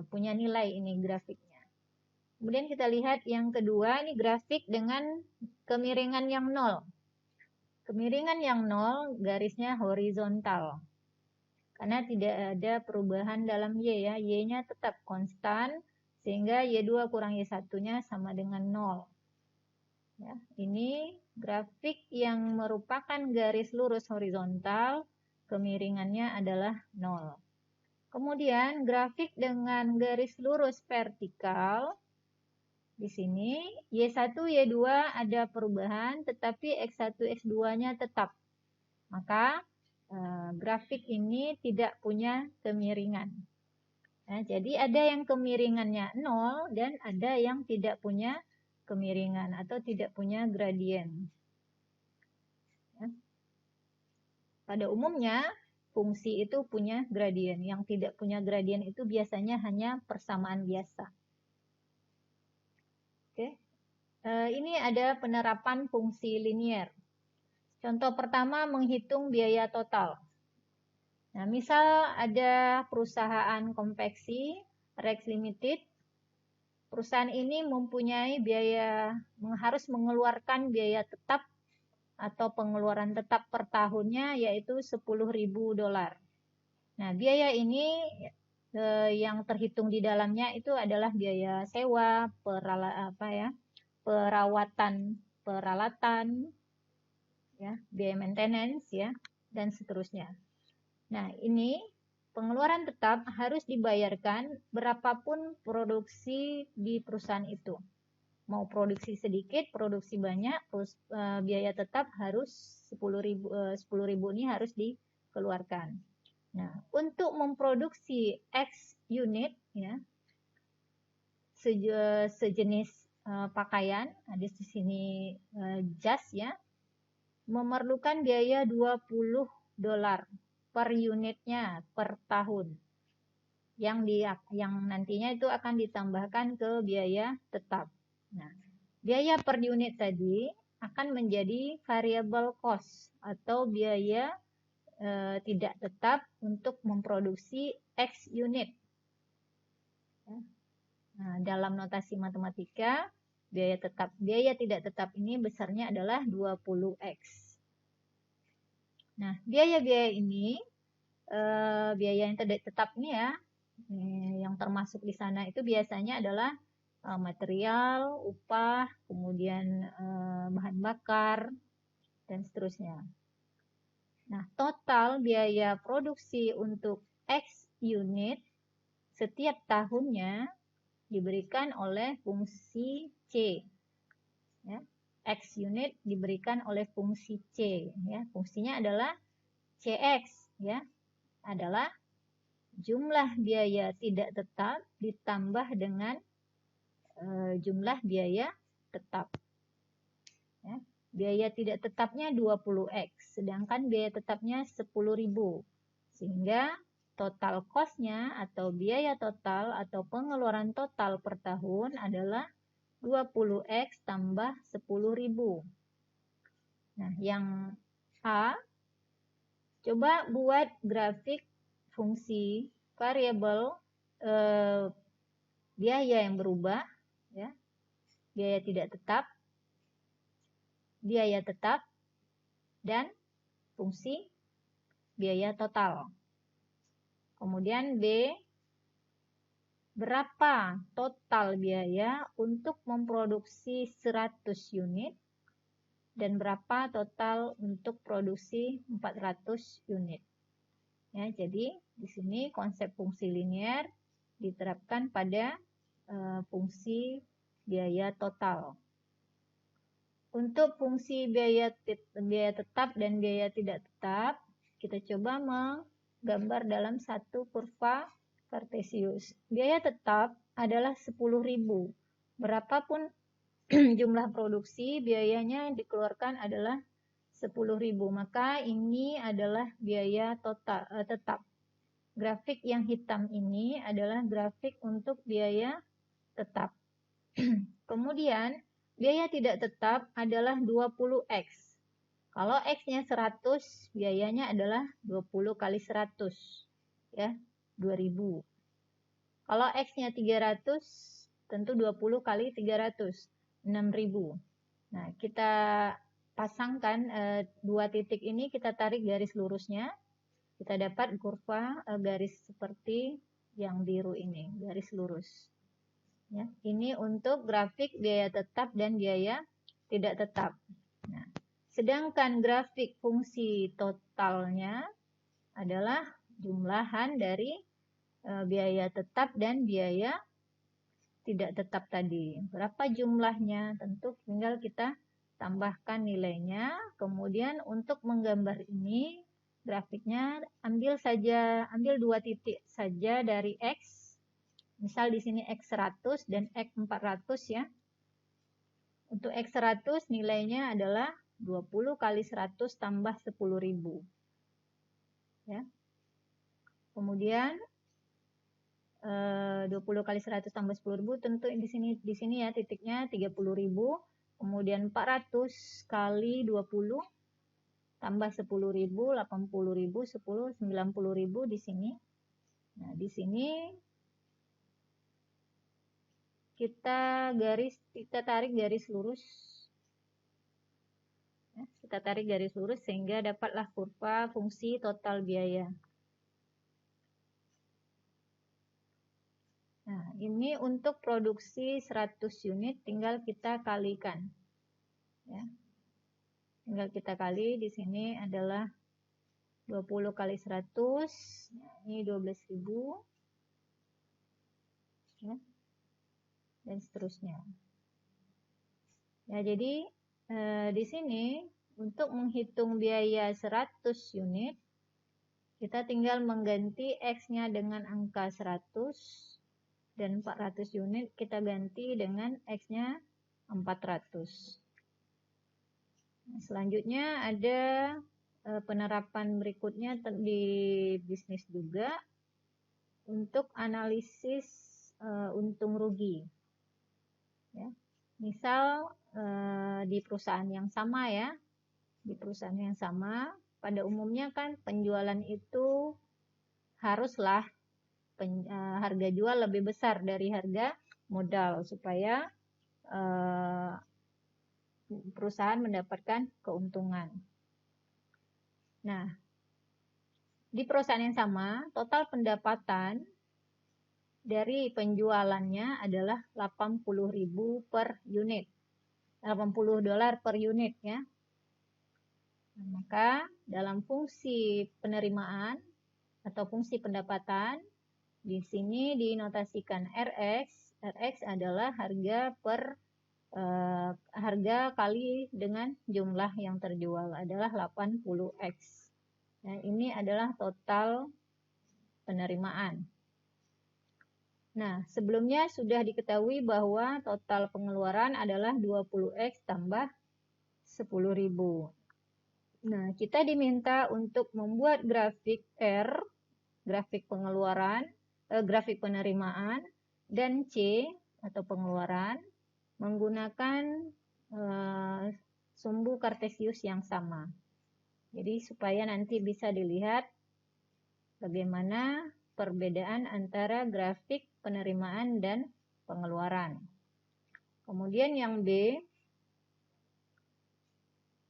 Punya nilai ini grafiknya. Kemudian kita lihat yang kedua, ini grafik dengan kemiringan yang 0. Kemiringan yang 0 garisnya horizontal. Karena tidak ada perubahan dalam Y ya. Y-nya tetap konstan sehingga Y2 kurang Y1-nya sama dengan 0. Ya, ini grafik yang merupakan garis lurus horizontal, kemiringannya adalah 0. Kemudian grafik dengan garis lurus vertikal, di sini Y1, Y2 ada perubahan, tetapi X1, X2-nya tetap. Maka grafik ini tidak punya kemiringan. Nah, jadi ada yang kemiringannya 0 dan ada yang tidak punya kemiringan atau tidak punya gradien. Ya. Pada umumnya fungsi itu punya gradien. Yang tidak punya gradien itu biasanya hanya persamaan biasa. Oke. Ini ada penerapan fungsi linier. Contoh pertama, menghitung biaya total. Nah, misal ada perusahaan konveksi Rex Limited. Perusahaan ini mempunyai harus mengeluarkan biaya tetap atau pengeluaran tetap per tahunnya yaitu $10.000. Nah, biaya ini yang terhitung di dalamnya itu adalah biaya sewa, perawatan peralatan, ya, biaya maintenance ya, dan seterusnya. Nah, ini pengeluaran tetap harus dibayarkan berapapun produksi di perusahaan itu. Mau produksi sedikit, produksi banyak, biaya tetap harus $10.000 ini harus dikeluarkan. Nah, untuk memproduksi X unit ya, sejenis pakaian, ada di sini jas ya, memerlukan biaya $20 per unitnya per tahun. Yang nantinya itu akan ditambahkan ke biaya tetap. Nah, biaya per unit tadi akan menjadi variable cost atau biaya tidak tetap untuk memproduksi X unit. Nah, dalam notasi matematika, biaya tidak tetap ini besarnya adalah 20X. Nah, biaya-biaya ini, biaya yang tidak tetap ini ya, yang termasuk di sana itu biasanya adalah material, upah, kemudian bahan bakar, dan seterusnya. Nah, total biaya produksi untuk X unit setiap tahunnya diberikan oleh fungsi C. Ya. X unit diberikan oleh fungsi C. Ya. Fungsinya adalah CX. Ya. Adalah jumlah biaya tidak tetap ditambah dengan jumlah biaya tetap. Ya. Biaya tidak tetapnya 20X, sedangkan biaya tetapnya 10.000. Sehingga total cost-nya atau biaya total atau pengeluaran total per tahun adalah 20X tambah 10.000. Nah, yang A, coba buat grafik fungsi variabel biaya yang berubah, ya, biaya tidak tetap, biaya tetap, dan fungsi biaya total. Kemudian B, berapa total biaya untuk memproduksi 100 unit dan berapa total untuk produksi 400 unit. Ya, jadi di sini konsep fungsi linier diterapkan pada fungsi biaya total. Untuk fungsi biaya tetap dan biaya tidak tetap, kita coba menggambar dalam satu kurva kartesius. Biaya tetap adalah 10.000. Berapapun jumlah produksi, biayanya yang dikeluarkan adalah 10.000. Maka ini adalah biaya total tetap. Grafik yang hitam ini adalah grafik untuk biaya tetap. Kemudian, biaya tidak tetap adalah 20X. Kalau X-nya 100, biayanya adalah 20 kali 100. Ya, 2000. Kalau X-nya 300, tentu 20 kali 300, 6000. Nah, kita pasangkan dua titik ini, kita tarik garis lurusnya. Kita dapat kurva garis seperti yang biru ini, garis lurus. Ya, ini untuk grafik biaya tetap dan biaya tidak tetap. Nah, sedangkan grafik fungsi totalnya adalah jumlahan dari biaya tetap dan biaya tidak tetap tadi. Berapa jumlahnya? Tentu tinggal kita tambahkan nilainya. Kemudian untuk menggambar ini, grafiknya ambil dua titik saja dari X. Misal di sini X100 dan X400 ya. Untuk X100 nilainya adalah 20 kali 100 tambah 10.000. Ya. Kemudian 20 kali 100 tambah 10.000 tentu di sini ya titiknya 30.000. Kemudian 400 kali 20 tambah 10.000, 80.000, 10, 90.000 di sini. Nah, di sini kita tarik garis lurus. Ya, kita tarik garis lurus sehingga dapatlah kurva fungsi total biaya. Nah, ini untuk produksi 100 unit tinggal kita kalikan. Ya. Tinggal kita kali, di sini adalah 20 kali 100. Nah, ini 12.000. Ya. Dan seterusnya. Ya, jadi di sini untuk menghitung biaya 100 unit, kita tinggal mengganti X-nya dengan angka 100 dan 400 unit kita ganti dengan X-nya 400. Nah, selanjutnya ada penerapan berikutnya di bisnis juga untuk analisis untung rugi. Ya. Misal di perusahaan yang sama ya, di perusahaan yang sama, pada umumnya kan penjualan itu haruslah harga jual lebih besar dari harga modal supaya perusahaan mendapatkan keuntungan. Nah, di perusahaan yang sama, total pendapatan dari penjualannya adalah 80.000 per unit. $80 per unit ya. Nah, maka dalam fungsi penerimaan atau fungsi pendapatan di sini dinotasikan RX. RX adalah harga kali dengan jumlah yang terjual adalah 80X. Nah, ini adalah total penerimaan. Nah, sebelumnya sudah diketahui bahwa total pengeluaran adalah 20X tambah 10.000. Nah, kita diminta untuk membuat grafik R, grafik pengeluaran, grafik penerimaan, dan C atau pengeluaran menggunakan sumbu kartesius yang sama. Jadi supaya nanti bisa dilihat bagaimana perbedaan antara grafik penerimaan dan pengeluaran. Kemudian yang B,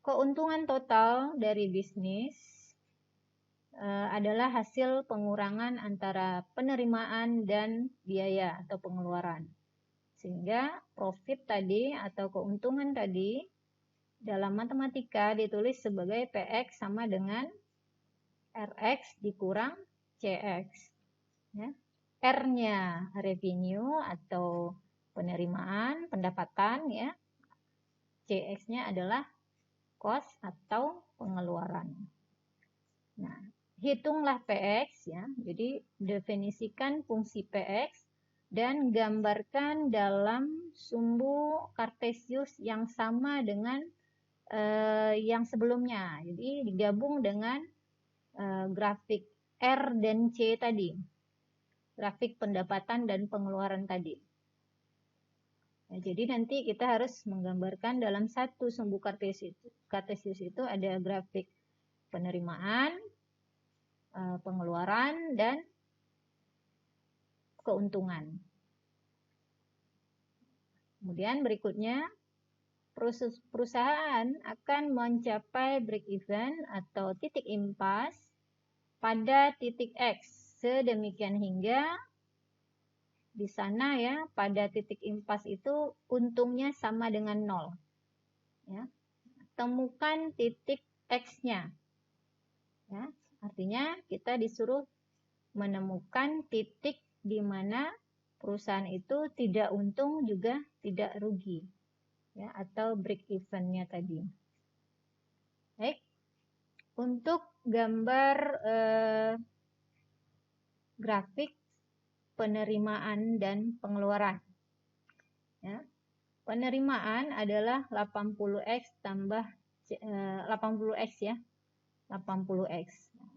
keuntungan total dari bisnis adalah hasil pengurangan antara penerimaan dan biaya atau pengeluaran. Sehingga profit tadi atau keuntungan tadi dalam matematika ditulis sebagai PX sama dengan RX dikurang CX. Ya. R-nya revenue atau penerimaan, pendapatan ya. CX-nya adalah cost atau pengeluaran. Nah, hitunglah PX ya. Jadi definisikan fungsi PX dan gambarkan dalam sumbu Kartesius yang sama dengan yang sebelumnya. Jadi digabung dengan grafik R dan C tadi. Grafik pendapatan dan pengeluaran tadi. Nah, jadi nanti kita harus menggambarkan dalam satu sumbu Kartesius itu ada grafik penerimaan, pengeluaran, dan keuntungan. Kemudian berikutnya, perusahaan akan mencapai break even atau titik impas pada titik X. Sedemikian hingga di sana ya, pada titik impas itu untungnya sama dengan 0. Ya. Temukan titik X-nya. Ya, artinya kita disuruh menemukan titik di mana perusahaan itu tidak untung juga tidak rugi. Ya, atau break even-nya tadi. Baik. Untuk gambar grafik penerimaan dan pengeluaran. Ya. Penerimaan adalah 80X tambah 80X ya. 80X.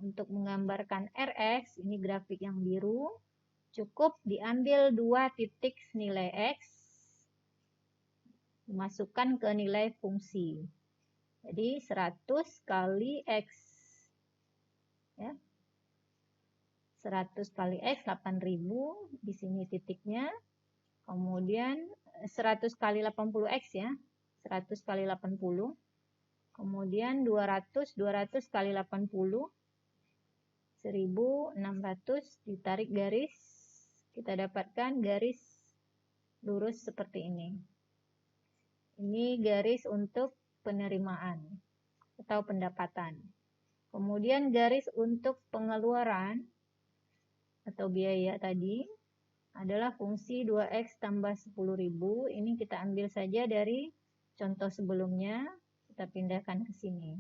Untuk menggambarkan RX, ini grafik yang biru, cukup diambil 2 titik nilai X, dimasukkan ke nilai fungsi. Jadi 100 kali X. Ya. 100 kali X 8.000, di sini titiknya. Kemudian 100 kali 80X ya, 100 kali 80. Kemudian 200 kali 80, 1600, ditarik garis, kita dapatkan garis lurus seperti ini. Ini garis untuk penerimaan atau pendapatan. Kemudian garis untuk pengeluaran atau biaya tadi adalah fungsi 2X tambah 10.000. Ini kita ambil saja dari contoh sebelumnya, kita pindahkan ke sini.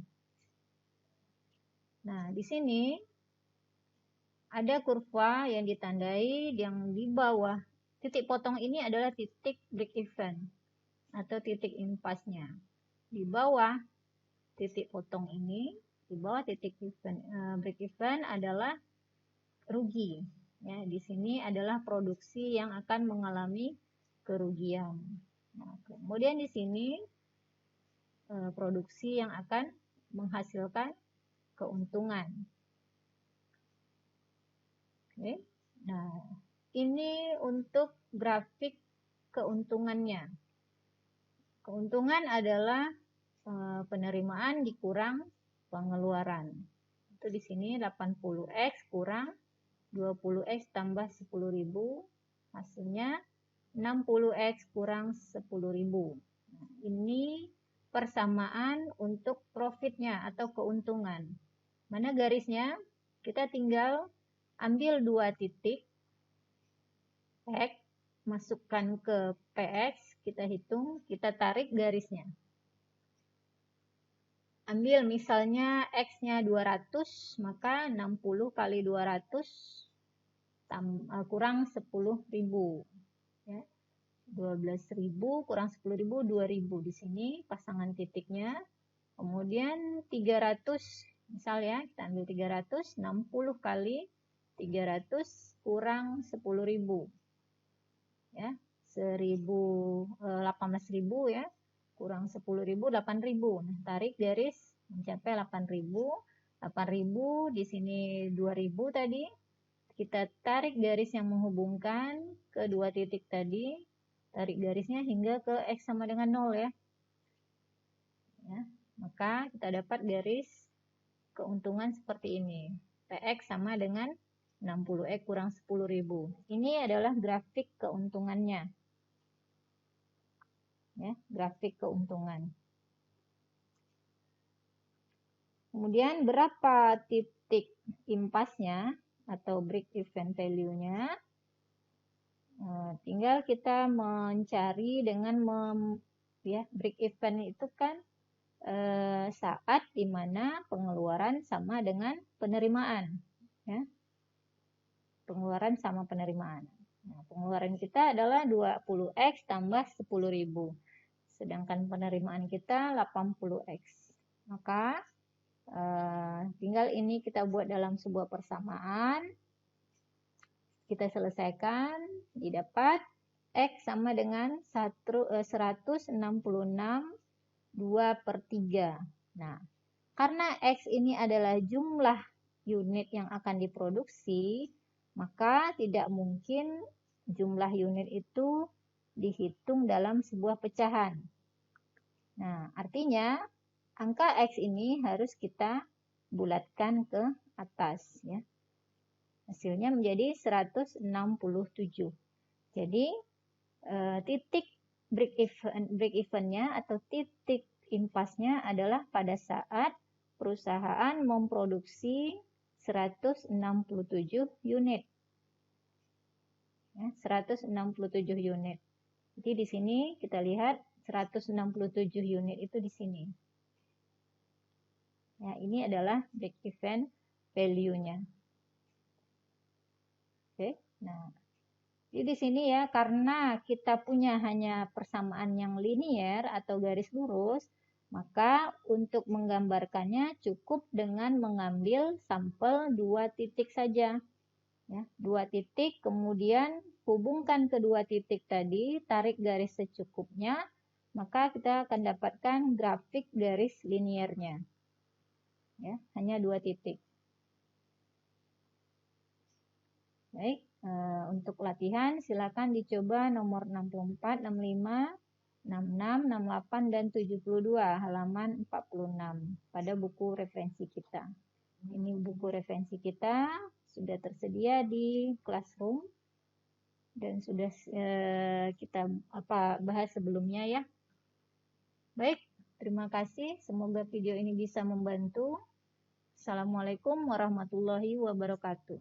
Nah, di sini ada kurva yang ditandai yang di bawah titik potong ini adalah titik break even atau titik impasnya. Di bawah titik potong ini, di bawah titik break even adalah rugi. Ya, di sini adalah produksi yang akan mengalami kerugian. Nah, kemudian di sini produksi yang akan menghasilkan keuntungan. Oke. Nah, ini untuk grafik keuntungannya. Keuntungan adalah penerimaan dikurang pengeluaran. Itu di sini 80X kurang 20X tambah 10.000, hasilnya 60X kurang 10.000. Nah, ini persamaan untuk profitnya atau keuntungan. Mana garisnya? Kita tinggal ambil 2 titik X, masukkan ke PX, kita hitung, kita tarik garisnya. Ambil misalnya X-nya 200, maka 60 kali 200 kurang 10.000. Ya. 12.000 kurang 10.000, 2.000 di sini pasangan titiknya. Kemudian 300, misal ya, kita ambil 300, 60 kali 300 kurang 10.000. Ya, 18.000 ya, kurang 10.000, 8.000. Nah, tarik garis mencapai 8.000. 8.000 di sini 2.000 tadi. Kita tarik garis yang menghubungkan ke 2 titik tadi. Tarik garisnya hingga ke X sama dengan 0 ya. Ya, maka kita dapat garis keuntungan seperti ini. PX sama dengan 60X kurang 10.000. Ini adalah grafik keuntungannya. Ya, grafik keuntungan. Kemudian berapa titik impasnya atau break even value-nya? Tinggal kita mencari dengan ya. Break even itu kan saat dimana pengeluaran sama dengan penerimaan, ya. Pengeluaran sama penerimaan. Nah, pengeluaran kita adalah 20x tambah 10.000. Sedangkan penerimaan kita 80x. Maka tinggal ini kita buat dalam sebuah persamaan. Kita selesaikan, didapat X sama dengan 166 2/3. Nah, karena X ini adalah jumlah unit yang akan diproduksi, maka tidak mungkin jumlah unit itu dihitung dalam sebuah pecahan. Nah, artinya angka X ini harus kita bulatkan ke atas, ya. Hasilnya menjadi 167. Jadi titik break evennya atau titik impasnya adalah pada saat perusahaan memproduksi 167 unit. Ya, 167 unit. Jadi di sini kita lihat 167 unit itu di sini. Ya, ini adalah break even value-nya. Oke, nah, jadi di sini ya, karena kita punya hanya persamaan yang linier atau garis lurus, maka untuk menggambarkannya cukup dengan mengambil sampel 2 titik saja. Ya, 2 titik, kemudian hubungkan kedua titik tadi, tarik garis secukupnya, maka kita akan dapatkan grafik garis liniernya. Ya, hanya 2 titik. Baik, untuk latihan silakan dicoba nomor 64, 65, 66, 68, dan 72, halaman 46 pada buku referensi kita. Ini buku referensi kita sudah tersedia di Classroom dan sudah kita bahas sebelumnya ya. Baik, terima kasih. Semoga video ini bisa membantu. Assalamualaikum warahmatullahi wabarakatuh.